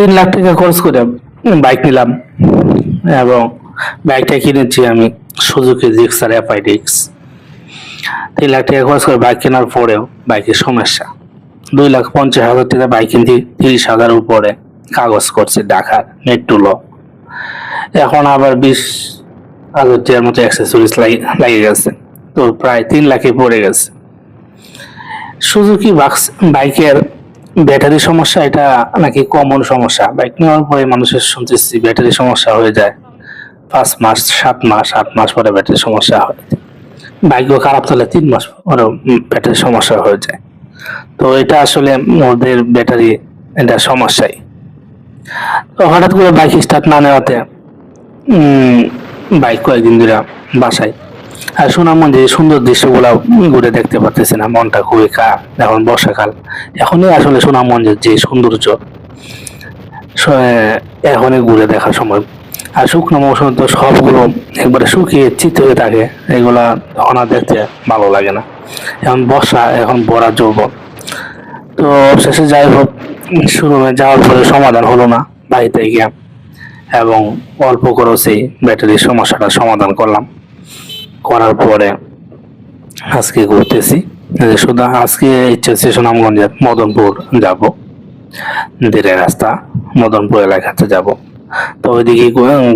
3 লাখ টাকা খরচ করে বাইক নিলাম এবং বাইকটা কিনেছি আমি সুজুকি জিক্সার FIDX। 3 লাখ টাকা খরচ করে বাইক কেনার পরেও বাইকের সমস্যা। 2,50,000 টাকা বাইক কিনতে 30,000 উপরে কাগজ করছে ঢাকার মেট্রো ল। এখন আবার 20,000 টাকার মতো অ্যাক্সেসরিজ লাগে গেছে, তো প্রায় 3 লাখে পড়ে গেছে। সুজুকি বাইকের ব্যাটারি সমস্যা, এটা নাকি কমন সমস্যা। বাইক নেওয়ার পরে মানুষের শুনতেছি ব্যাটারি সমস্যা হয়ে যায় 5 মাস 7 মাস 8 মাস পরে ব্যাটারি সমস্যা হয়। বাইকও খারাপ চলে 3 মাস পরে ব্যাটারি সমস্যা হয়ে যায়। তো এটা আসলে ওদের ব্যাটারি এটা সমস্যাই। তো হঠাৎ করে বাইক স্টার্ট না নেওয়াতে বাইক কয়েকদিন ধরে বাসায়। আর সুনামগঞ্জে সুন্দর দৃশ্যগুলো ঘুরে দেখতে পারতেছি না, মনটা খুবই খারাপ। এখন বর্ষাকাল, এখনই আসলে সুনামগঞ্জের যে সৌন্দর্য এখনই ঘুরে দেখার সময়। আর শুকনো মৌসুমে তো সবগুলো একবারে শুকিয়ে চিত হয়ে থাকে, এগুলা তখন আর দেখতে ভালো লাগে না। এখন বর্ষা, এখন ভরা যৌবন। তো শেষে যাই হোক, শোরুমে যাওয়ার পরে সমাধান হলো না বাড়িতে গিয়ে, এবং অল্প খরচেই ব্যাটারির সমস্যাটা সমাধান করলাম। করার পরে আজকে ঘুরতেছি। শুধু আজকে ইচ্ছে হচ্ছে সুনামগঞ্জের মদনপুর যাব, ধীরে রাস্তা মদনপুর এলাকাতে যাব। তো ওইদিকে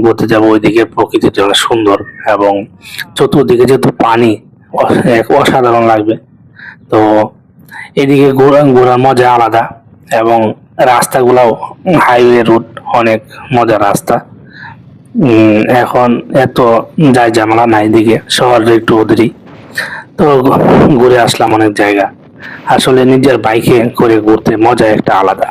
ঘুরতে যাব, ওইদিকে প্রকৃতিটা অনেক সুন্দর এবং চতুর্দিকে যেহেতু পানি এক অসাধারণ লাগবে। তো এদিকে ঘোরার মজা আলাদা, এবং রাস্তাগুলাও হাইওয়ে রুট, অনেক মজার রাস্তা। এখন এত যাই ঝামেলা নাই, দিকে শহরের একটু ওদেরই। তো ঘুরে আসলাম অনেক জায়গা। আসলে নিজের বাইকে করে ঘুরতে মজা একটা আলাদা।